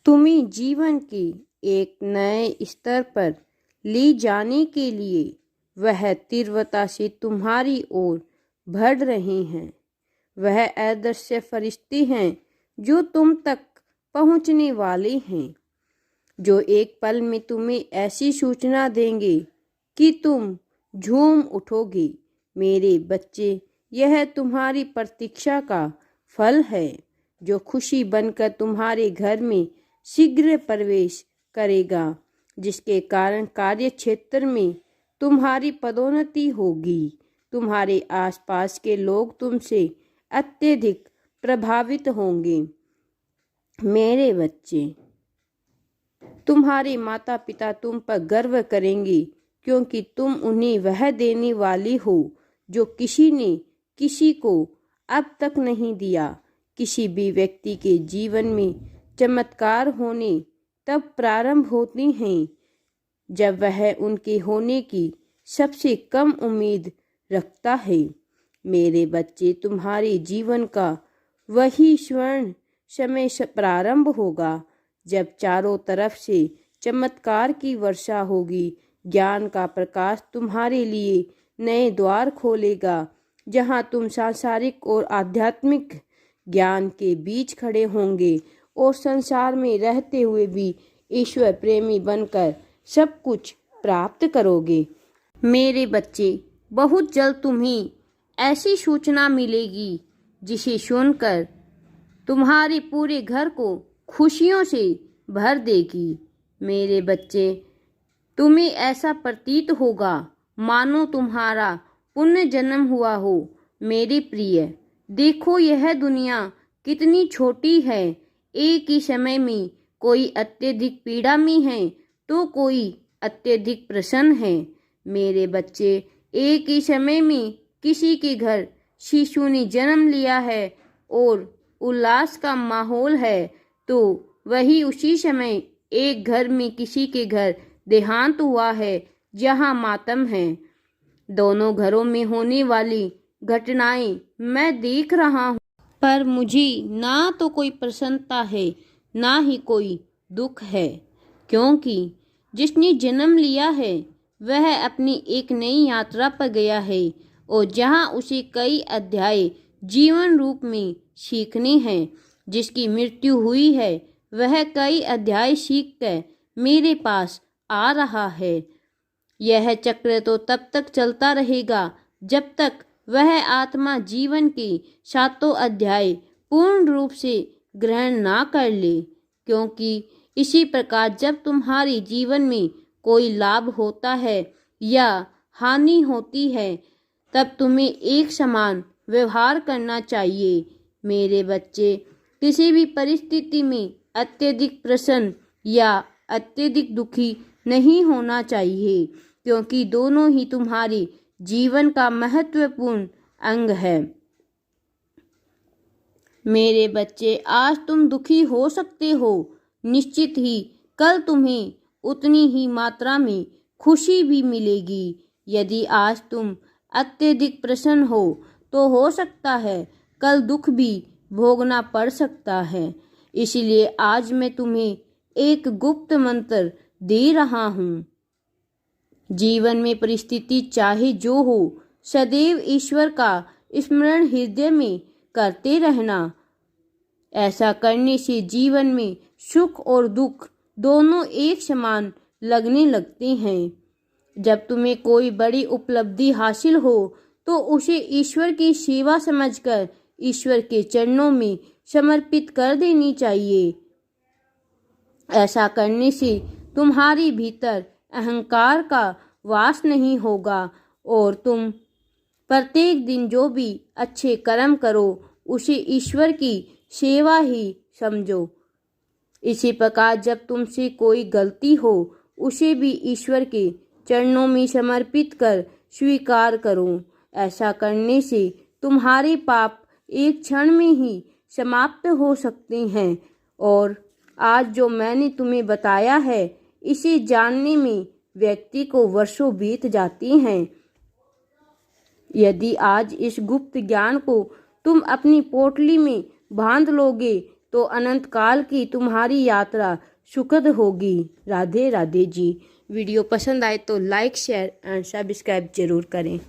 तुम्हें जीवन के एक नए स्तर पर ले जाने के लिए वह तीव्रता से तुम्हारी ओर बढ़ रहे हैं। वह अदृश्य फरिश्ते हैं जो तुम तक पहुंचने वाले हैं, जो एक पल में तुम्हें ऐसी सूचना देंगे कि तुम झूम उठोगे। मेरे बच्चे, यह तुम्हारी प्रतीक्षा का फल है, जो खुशी बनकर तुम्हारे घर में शीघ्र प्रवेश करेगा, जिसके कारण कार्य क्षेत्र में तुम्हारी पदोन्नति होगी। तुम्हारे आसपास के लोग तुमसे अत्यधिक प्रभावित होंगे। मेरे बच्चे, तुम्हारे माता पिता तुम पर गर्व करेंगे, क्योंकि तुम उन्हें वह देने वाली हो जो किसी ने किसी को अब तक नहीं दिया। किसी भी व्यक्ति के जीवन में चमत्कार होने तब प्रारंभ होते हैं जब वह उनके होने की सबसे कम उम्मीद रखता है। मेरे बच्चे, तुम्हारे जीवन का वही स्वर्ण समय प्रारंभ होगा जब चारों तरफ से चमत्कार की वर्षा होगी। ज्ञान का प्रकाश तुम्हारे लिए नए द्वार खोलेगा, जहां तुम सांसारिक और आध्यात्मिक ज्ञान के बीच खड़े होंगे और संसार में रहते हुए भी ईश्वर प्रेमी बनकर सब कुछ प्राप्त करोगे। मेरे बच्चे, बहुत जल्द तुम्हें ऐसी सूचना मिलेगी जिसे सुनकर तुम्हारे पूरे घर को खुशियों से भर देगी। मेरे बच्चे, तुम्हें ऐसा प्रतीत होगा मानो तुम्हारा पुनर्जन्म हुआ हो। मेरे प्रिय, देखो यह दुनिया कितनी छोटी है। एक ही समय में कोई अत्यधिक पीड़ा में है तो कोई अत्यधिक प्रसन्न है। मेरे बच्चे, एक ही समय में किसी के घर शिशु ने जन्म लिया है और उल्लास का माहौल है, तो वही उसी समय एक घर में किसी के घर देहांत हुआ है जहां मातम है। दोनों घरों में होने वाली घटनाएं मैं देख रहा हूं, पर मुझे ना तो कोई प्रसन्नता है ना ही कोई दुख है, क्योंकि जिसने जन्म लिया है वह अपनी एक नई यात्रा पर गया है और जहां उसे कई अध्याय जीवन रूप में सीखने हैं। जिसकी मृत्यु हुई है वह कई अध्याय सीखकर मेरे पास आ रहा है। यह चक्र तो तब तक चलता रहेगा जब तक वह आत्मा जीवन के 7 अध्याय पूर्ण रूप से ग्रहण ना कर ले, क्योंकि इसी प्रकार जब तुम्हारे जीवन में कोई लाभ होता है या हानि होती है, तब तुम्हें एक समान व्यवहार करना चाहिए। मेरे बच्चे, किसी भी परिस्थिति में अत्यधिक प्रसन्न या अत्यधिक दुखी नहीं होना चाहिए, क्योंकि दोनों ही तुम्हारे जीवन का महत्वपूर्ण अंग है। मेरे बच्चे, आज तुम दुखी हो सकते हो, निश्चित ही कल तुम्हें उतनी ही मात्रा में खुशी भी मिलेगी। यदि आज तुम अत्यधिक प्रसन्न हो हो सकता है कल दुख भी भोगना पड़ सकता है। इसलिए आज मैं तुम्हें एक गुप्त मंत्र दे रहा हूँ। जीवन में परिस्थिति चाहे जो हो, सदैव ईश्वर का स्मरण हृदय में करते रहना। ऐसा करने से जीवन में सुख और दुख दोनों एक समान लगने लगते हैं। जब तुम्हें कोई बड़ी उपलब्धि हासिल हो तो उसे ईश्वर की सेवा समझकर ईश्वर के चरणों में समर्पित कर देनी चाहिए। ऐसा करने से तुम्हारे भीतर अहंकार का वास नहीं होगा और तुम प्रत्येक दिन जो भी अच्छे कर्म करो उसे ईश्वर की सेवा ही समझो। इसी प्रकार जब तुमसे कोई गलती हो उसे भी ईश्वर के चरणों में समर्पित कर स्वीकार करो। ऐसा करने से तुम्हारे पाप एक क्षण में ही समाप्त हो सकते हैं और आज जो मैंने तुम्हें बताया है इसे जानने में व्यक्ति को वर्षों बीत जाती हैं। यदि आज इस गुप्त ज्ञान को तुम अपनी पोटली में बांध लोगे तो अनंत काल की तुम्हारी यात्रा सुखद होगी। राधे राधे जी। वीडियो पसंद आए तो लाइक शेयर एंड सब्सक्राइब जरूर करें।